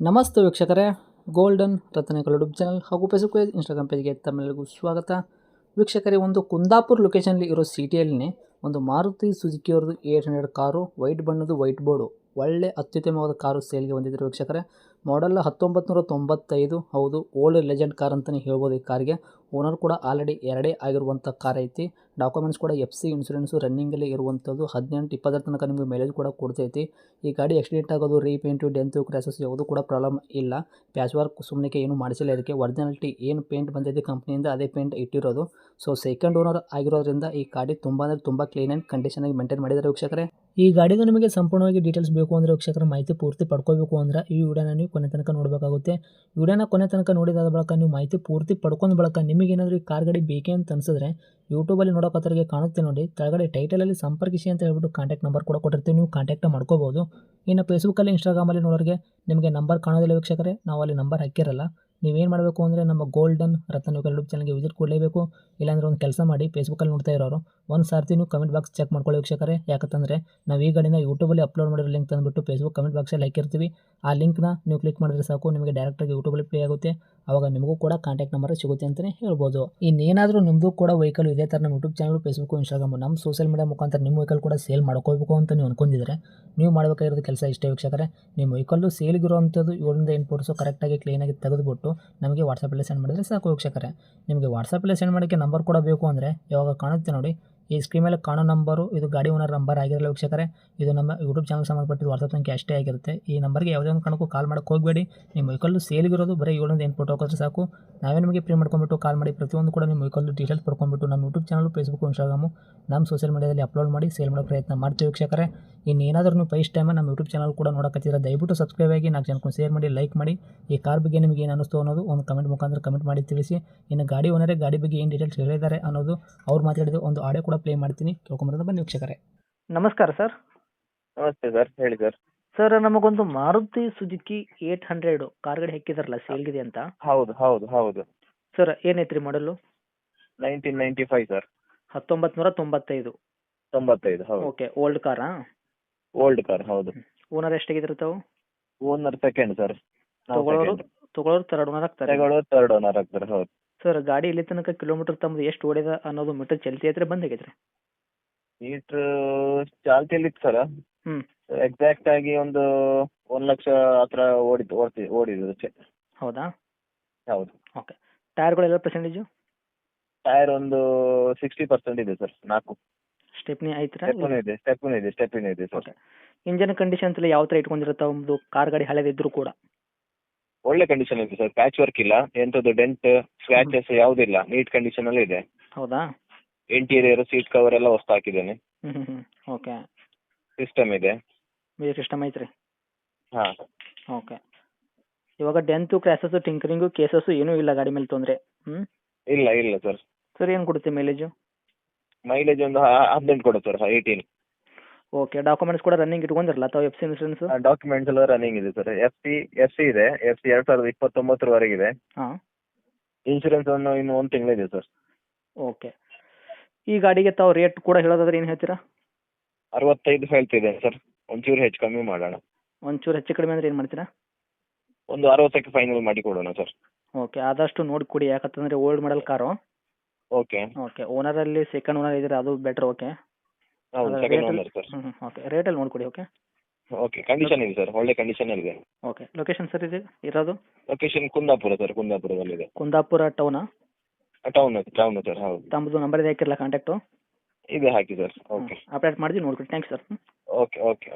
ನಮಸ್ತೆ ವೀಕ್ಷಕರೇ, golden ರತ್ನಕಲ್ YouTube channel ಹಾಗೂ ಫೇಸ್ಬುಕ್ ಪೇಜ್, ಇನ್ಸ್ಟಾಗ್ರಾಮ್ ಪೇಜ್ಗೆ ತಮ್ಮೆಲ್ಲರಿಗೂ ಸ್ವಾಗತ. ವೀಕ್ಷಕರೇ, ಒಂದು ಕುಂದಾಪುರ ಲೊಕೇಶನಲ್ಲಿ ಇರೋ ಸಿಟಿಯಲ್ಲಿ ಒಂದು ಮಾರುತಿ ಸುಜುಕಿ ಅವ್ರದ್ದು 800 ಕಾರು, ವೈಟ್ ಬಣ್ಣದ್ದು ವೈಟ್ ಬೋರ್ಡು, ಒಳ್ಳೆ ಅತ್ಯುತ್ತಮವಾದ ಕಾರು ಸೇಲ್ಗೆ ಬಂದಿದ್ದರು ವೀಕ್ಷಕರೇ. ಮಾಡೆಲ್ 1995, ಹೌದು, ಓಲ್ಡ್ ಲೆಜೆಂಡ್ ಕಾರ್ ಅಂತಲೇ ಹೇಳ್ಬೋದು. ಈ ಕಾರಿಗೆ ಓನರ್ ಕೂಡ ಆಲ್ರೆಡಿ ಎರಡೇ ಆಗಿರುವಂಥ ಕಾರ್ ಐತಿ. ಡಾಕ್ಯುಮೆಂಟ್ಸ್ ಕೂಡ FC ಇನ್ಶೂರೆನ್ಸು ರನ್ನಿಂಗಲ್ಲಿ ಇರುವಂಥದ್ದು. 18-20 ತನಕ ನಿಮಗೆ ಮೈಲೇಜ್ ಕೂಡ ಕೊಡ್ತೈತಿ. ಈ ಗಾಡಿ ಆಕ್ಸಿಡೆಂಟ್ ಆಗೋದು, ರೀಪೇಂಟು, ಡೆಂತು, ಕ್ರ್ಯಾಸಸ್ ಯಾವುದು ಕೂಡ ಪ್ರಾಬ್ಲಮ್ ಇಲ್ಲ. ಪ್ಯಾಚ್ ವರ್ಕ್ ಸುಮ್ಮನೆ ಏನು ಮಾಡಿಸಿಲ್ಲ. ಇದಕ್ಕೆ ಒರಿಜಿನಾಲಿಟಿ ಏನು ಪೇಂಟ್ ಬಂದಿದೆ ಕಂಪ್ನಿಯಿಂದ ಅದೇ ಪೇಂಟ್ ಇಟ್ಟಿರೋದು. ಸೊ ಸೆಕೆಂಡ್ ಓನರ್ ಆಗಿರೋದ್ರಿಂದ ಈ ಗಾಡಿ ತುಂಬ ಅಂದರೆ ತುಂಬ ಕ್ಲೀನ್ ಆ್ಯಂಡ್ ಕಂಡೀಷನಾಗಿ ಮೇಂಟೈನ್ ಮಾಡಿದ್ದಾರೆ ವೀಕ್ಷಕರೇ. ಈ ಗಾಡಿದು ನಿಮಗೆ ಸಂಪೂರ್ಣವಾಗಿ ಡೀಟೇಲ್ಸ್ ಬೇಕು ಅಂದರೆ ವೀಕ್ಷಕರ ಮಾಹಿತಿ ಪೂರ್ತಿ ಪಡ್ಕೋಬೇಕು ಅಂದರೆ ಈ ವಿಡಿಯೋನ ನೀವು ಕೊನೆ ತನಕ ನೋಡಬೇಕಾಗುತ್ತೆ. ವಿಡಿಯೋನ ಕೊನೆ ತನಕ ನೋಡಿದಾದ ಬಳಿಕ ನೀವು ಮಾಹಿತಿ ಪೂರ್ತಿ ಪಡ್ಕೊಂಡ ಬಳಿಕ ನಿಮಗೇನಾದರೂ ಈ ಕಾರ್ ಗಾಡಿ ಬೇಕೇ ಅಂತ ಅನಿಸಿದ್ರೆ ಯೂಟ್ಯೂಬಲ್ಲಿ ನೋಡೋಕತ್ತರಿಗೆ ಕಾಣುತ್ತೆ ನೋಡಿ, ಕೆಳಗಡೆ ಟೈಟಲಲ್ಲಿ ಸಂಪರ್ಕಿಸಿ ಅಂತ ಹೇಳ್ಬಿಟ್ಟು ಕಾಂಟ್ಯಾಕ್ಟ್ ನಂಬರ್ ಕೂಡ ಕೊಟ್ಟಿರ್ತೀವಿ, ನೀವು ಕಾಂಟ್ಯಾಕ್ಟ್ ಮಾಡ್ಕೋಬೋದು. ಇನ್ನು ಫೇಸ್ಬುಕ್ಕಲ್ಲಿ, ಇನ್ಸ್ಟಾಗ್ರಾಮಲ್ಲಿ ನೋಡೋರಿಗೆ ನಿಮಗೆ ನಂಬರ್ ಕಾಣೋದಿಲ್ಲ ವೀಕ್ಷಕರೇ, ನಾವು ಅಲ್ಲಿ ನಂಬರ್ ಹಾಕಿರಲ್ಲ. ನೀವೇನು ಮಾಡಬೇಕು ಅಂದರೆ ನಮ್ಮ ಗೋಲ್ಡನ್ ರತ್ನಕಲ್ ಯೂಟ್ಯೂಬ್ ಚಾನಲ್ಗೆ ವಿಸಿಟ್ ಕೊಡಲೇಬೇಕು. ಇಲ್ಲಾಂದರೆ ಒಂದು ಕೆಲಸ ಮಾಡಿ, ಫೇಸ್ಬುಕ್ಕಲ್ಲಿ ನೋಡ್ತಾ ಇರೋರು ಒಂದು ಸಾರ್ತಿ ನೀವು ಕಮೆಂಟ್ ಬಾಕ್ಸ್ ಚೆಕ್ ಮಾಡ್ಕೊಳ್ಳಿ ವೀಕ್ಷಕರೇ. ಯಾಕಂತಂದರೆ ನಾವು ಈ ಗಾಡಿನ ಯೂಟ್ಯೂಬಲ್ಲಿ ಅಪ್ಲೋಡ್ ಮಾಡಿರೋ ಲಿಂಕ್ ತಂದುಬಿಟ್ಟು ಫೇಸ್ಬುಕ್ ಕಮೆಂಟ್ ಬಾಕ್ಸಲ್ಲಿ ಹಾಕಿರ್ತೀವಿ. ಆ ಲಿಂಕ್ನ ನೀವು ಕ್ಲಿಕ್ ಮಾಡಿದ್ರೆ ಸಾಕು, ನಿಮಗೆ ಡೈರೆಕ್ಟಾಗಿ ಯೂಟ್ಯೂಬಲ್ಲಿ ಪ್ಲೇ ಆಗುತ್ತೆ. ಆವಾಗ ನಿಮಗೂ ಕೂಡ ಕಾಂಟ್ಯಾಕ್ಟ್ ನಂಬರ್ ಸಿಗುತ್ತೆ ಅಂತಲೇ ಹೇಳ್ಬೋದು. ಇನ್ನೇನಾದರೂ ನಿಮ್ಮದು ಕೂಡ ವೆಹಿಕಲ್ ಇದೇ ಥರ ನಮ್ಮ ಯೂಟ್ಯೂಬ್ ಚಾನಲ್, ಫೇಸ್ಬುಕ್, ಇನ್ಸ್ಟಾಗ್ರಾಮ್, ನಮ್ಮ ಸೋಷಿಯಲ್ ಮೀಡಿಯಾ ಮುಖಾಂತರ ನಿಮ್ಮ ವೆಹಿಕಲ್ ಕೂಡ ಸೇಲ್ ಮಾಡ್ಕೋಬೇಕು ಅಂತ ನೀವು ಅನ್ಕೊಂಡಿದ್ರೆ ನೀವು ಮಾಡಬೇಕಾಗಿರೋದು ಕೆಲಸ ಇಷ್ಟೇ ವೀಕ್ಷಕರೇ. ನಿಮ್ಮ ವೆಹಿಕಲ್ಲು ಸೇಲ್ಗಿರುವಂಥದ್ದು 7-8 ಫೋಟೋಸು ಕರೆಕ್ಟಾಗಿ ಕ್ಲೀನಾಗಿ ತೆಗೆದುಬಿಟ್ಟು ನಮಗೆ ವಾಟ್ಸಪ್ಪಲ್ಲಿ ಸೆಂಡ್ ಮಾಡಿದರೆ ಸಾಕು ವೀಕ್ಷಕರೇ. ನಿಮಗೆ ವಾಟ್ಸಪ್ಪಲ್ಲಿ ಸೆಂಡ್ ಮಾಡೋಕ್ಕೆ ನಂಬರ್ ಕೂಡ ಬೇಕು ಅಂದರೆ ಯಾವಾಗ ಕಾಣುತ್ತೆ ನೋಡಿ, ಈ ಸ್ಕ್ರೀನ್ ಮೇಲೆ ಕಾಣೋ ನಂಬರು ಇದು ಗಾಡಿ ಓನರ್ ನಂಬರ್ ಆಗಿರಲ್ಲ ವೀಕ್ಷಕರೇ. ಇದು ನಮ್ಮ ಯೂಟ್ಯೂಬ್ ಚಾನಲ್ ಸಂಬಂಧಪಟ್ಟಿದ್ದು ವಾಟ್ಸಪ್ ಸಂಖ್ಯೆ ಅಷ್ಟೇ ಆಗಿರುತ್ತೆ. ಈ ನಂಬರ್ಗೆ ಯಾವುದೇ ಒಂದು ಕಾರಣಕ್ಕೂ ಕಾಲ್ ಮಾಡೋಕ್ಕೆ ಹೋಗಬೇಡಿ. ನಿಮ್ಮ ವೆಹಿಕಲ್ಲು ಸೇಲ್ಗಿರೋದು ಬರೀ 7-8 ಫೋಟೋ ಹಾಕಿದ್ರೆ ಸಾಕು, ನಾವೇ ನಿಮಗೆ ಪ್ರೀ ಮಾಡ್ಕೊಂಬಿಟ್ಟು ಕಾಲ್ ಮಾಡಿ ಪ್ರತಿಯೊಂದು ಕೂಡ ನಿಮ್ಮ ವೆಹಿಕಲ್ಲು ಡೀಟೇಲ್ಸ್ ಪಡ್ಕೊಂಡ್ಬಿಟ್ಟು ನಮ್ಮ ಯೂಟ್ಯೂಬ್ ಚಾನಲ್, ಫೇಸ್ಬುಕ್, ಇನ್ಸ್ಟಾಗ್ರಾಮು, ನಮ್ಮ ಸೋಷಿಯಲ್ ಮೀಡಿಯಾದಲ್ಲಿ ಅಪ್ಲೋಡ್ ಮಾಡಿ ಸೇಲ್ ಮಾಡೋ ಪ್ರಯತ್ನ ಮಾಡ್ತೀವಿ ವೀಕ್ಷಕರೇ. ಇನ್ನೇನಾದರೂ ನೀವು ಫಸ್ಟ್ ಟೈಮ್ ನಮ್ಮ ಯೂಟ್ಯೂಬ್ ಚಾನಲ್ ಕೂಡ ನೋಡೋಕತ್ತೀರ, ದಯವಿಟ್ಟು ಸಬ್ಸ್ಕ್ರೈಬ್ ಆಗಿ, 4 ಜನಕ್ಕೆ ಶೇರ್ ಮಾಡಿ, ಲೈಕ್ ಮಾಡಿ. ಈ ಕಾರ್ ಬಗ್ಗೆ ನಿಮಗೆ ಏನು ಅನ್ನಿಸ್ತು ಅನ್ನೋದು ಒಂದು ಕಮೆಂಟ್ ಮುಖಾಂತರ ಕಮೆಂಟ್ ಮಾಡಿ ತಿಳಿಸಿ. ಇನ್ನು ಗಾಡಿ ಓನರೇ ಗಾಡಿ ಬಗ್ಗೆ ಏನು ಡೀಟೇಲ್ಸ್ ಹೇಳಿದ್ದಾರೆ ಅನ್ನೋದು ಅವ್ರು ಮಾತಾಡಿದ ಒಂದು ಆಡಿಯೋ ಕೂಡ ಪ್ಲೇ ಮಾಡ್ತೀನಿ, ಕೇಳ್ಕೊಂಬರೋದು ಬನ್ನಿ ವೀಕ್ಷಕರೇ. ನಮಸ್ಕಾರ ಸರ್. ನಮಸ್ತೆ ಸರ್, ಹೇಳಿ ಸರ್. ಸರ್, ನಮಗೊಂದು ಮಾರುತಿ ಸುಜುಕಿ 800 ಕಾರ್ ಗಾಡಿ ಹಾಕಿದಾರಲ್ಲ, ಸೇಲ್ಗಿದೆ ಅಂತ. ಹೌದು ಹೌದು ಹೌದು. ಸರ್ ಏನೈತ್ರಿ ಮಾಡಲು? 1995 ಸರ್. 1995. 95 ಹೌದು. ಓಕೆ, ಓಲ್ಡ್ ಕಾರಾ? ಓಲ್ಡ್ ಕಾರ್ ಹೌದು. ಓನರ್ ಎಷ್ಟಾಗಿದ್ರು ತಾವು? Owner second sir. ತಗೊಳ್ಳೋರು ಥರ್ಡ್ ಓನರ್ ಆಗ್ತಾರೆ. ಥರ್ಡ್ ಓನರ್ ಆಗ್ತಾರೆ ಹೌದು. ಸರ್, ಗಾಡಿ ಇಲ್ಲಿ ತನಕ ಕಿಲೋಮೀಟರ್ ತಮ್ಮದು ಎಷ್ಟು ಓಡಿದ ಅನ್ನೋದು ಮೀಟರ್ ಚಲ್ತಿ ಐತ್ರಿ, ಬಂದ್ ಆಗೈತ್ರಿ? ಮೀಟ್ರ್ ಚಾಲ್ತಿಯಲ್ಲಿ ಇತ್ತು ಸರ್. ಹ್ಞೂ. ಎಕ್ಸಾಕ್ಟ್ ಆಗಿ ಒಂದು 1 ಲಕ್ಷ ಹತ್ರ ಓಡಿದ್ದು ಅಷ್ಟೇ. ಹೌದಾ? ಹೌದು. ಓಕೆ. ಟೈರ್ಗಳೆಲ್ಲ ಪರ್ಸೆಂಟೇಜು? ಟೈರ್ ಒಂದು 60% ಇದೆ ಸರ್, 4. ಸ್ಟೆಪ್ನಿ ಐತ್ರಾ? ಸ್ಟೆಪ್ಪಿನ ಇದೆ ಸರ್. ಓಕೆ. ಇಂಜನ್ ಕಂಡೀಷನ್ ಎಲ್ಲ ಯಾವ ಥರ ಇಟ್ಕೊಂಡಿರುತ್ತೆ ಒಂದು ಕಾರ್ ಗಾಡಿ ಹಳೆದಿದ್ರು ಕೂಡ? ಒಳ್ಳೆ ಕಂಡೀಷನ್ ಇದೆ ಸರ್, ಪ್ಯಾಚ್ ವರ್ಕ್ ಇಲ್ಲ, ಎಂಥದ್ದು ಡೆಂಟ್ ಸ್ಕ್ರಾಚಸ್ ಯಾವುದಿಲ್ಲ, ನೀಟ್ ಕಂಡೀಷನ್ ಅಲ್ಲಿ ಇದೆ. ಹೌದಾ? ಇಂಟೀರಿಯರ್ ಸೀಟ್ ಕವರ್ ಎಲ್ಲ ಹೊಸ ಹಾಕಿದ್ದೇನೆ. ಓಕೆ. ಸಿಸ್ಟಮ್ ಇದೆ. ಮ್ಯೂಸಿಕ್ ಸಿಸ್ಟಮ್ ಐತ್ರಿ? ಹಾಂ. ಓಕೆ. ಇವಾಗ ಡೆಂತು, ಕ್ರ್ಯಾಸಸ್ಸು, ಟಿಂಕರಿಂಗು, ಕೇಸಸ್ಸು ಏನೂ ಇಲ್ಲ ಗಾಡಿ ಮೇಲೆ ತೊಂದರೆ? ಇಲ್ಲ ಸರ್. ಸರ್, ಏನು ಕೊಡುತ್ತೆ ಮೈಲೇಜು? ಮೈಲೇಜ್ ಒಂದು 18 ಕೊಡುತ್ತೆ ಸರ್, 18. ಓಕೆ. ಡಾಕ್ಯುಮೆಂಟ್ಸ್ ಕೂಡ ರನ್ನಿಂಗ್ ಇಟ್ಕೊಂಡಿರಲ್ಲ ತಾವು? FC ಇನ್ಸೂರೆನ್ಸ್ ಡಾಕ್ಯುಮೆಂಟ್ಸ್ ಎಲ್ಲ ರನ್ನಿಂಗ್ ಇದೆ ಸರ್. FC ಇದೆ. FC 2029 ಹಾಂ. ಇನ್ಶೂರೆನ್ಸ್ ಇನ್ನು 1 ತಿಂಗಳಿದೆ ಸರ್. ಓಕೆ. ಈ ಗಾಡಿಗೆ ತಾವು ರೇಟ್ ಕೂಡ ಹೇಳೋದಾದ್ರೆ ಏನು ಹೇಳ್ತೀರಾ? 65 ಹೇಳ್ತಿದೆ ಸರ್, ಒಂಚೂರು ಹೆಚ್ಚು ಕಮ್ಮಿ ಮಾಡೋಣ. ಒಂಚೂರು ಹೆಚ್ಚು ಕಡಿಮೆ ಅಂದರೆ ಏನು ಮಾಡ್ತೀರಾ? ಒಂದು 60ಕ್ಕೆ ಫೈನಲ್ ಮಾಡಿ ಕೊಡೋಣ ಸರ್. ಓಕೆ. ಆದಷ್ಟು ನೋಡಿ ಕೊಡಿ, ಯಾಕಂತಂದರೆ old model car. Okay. Okay. ಓನರಲ್ಲಿ ಸೆಕೆಂಡ್ ಓನರ್ ಇದ್ದರೆ ಅದು ಬೆಟರ್. ಓಕೆ. ಹೌದು, ಸೆಕೆಂಡ್ ಓನರ್ ಸರ್. ಓಕೆ. ರೇಟಲ್ಲಿ ನೋಡಿಕೊಡಿ. ಓಕೆ. ಓಕೆ. ಕಂಡೀಷನ್ ಇದೆ ಸರ್, ಒಳ್ಳೆ ಕಂಡೀಷನ್ ಇದೆ. ಓಕೆ. ಲೊಕೇಶನ್ ಸರ್ ಇದು ಇರೋದು? ಲೊಕೇಶನ್ ಕುಂದಾಪುರ ಸರ್, ಕುಂದಾಪುರದಲ್ಲಿದೆ. ಕುಂದಾಪುರ ಟೌನಾ? ಟೌನ್ ಸರ್, ಹೌದು. ತಮ್ಮದು ನಂಬರ್ ಇದೆ ಹಾಕಿರಲ್ಲ ಕಾಂಟ್ಯಾಕ್ಟು? ಇದೆ ಹಾಕಿ ಸರ್. ಓಕೆ. ಅಪ್ಡೇಟ್ ಮಾಡಿ ನೋಡ್ಕೊಡಿ. Thanks sir. ಓಕೆ.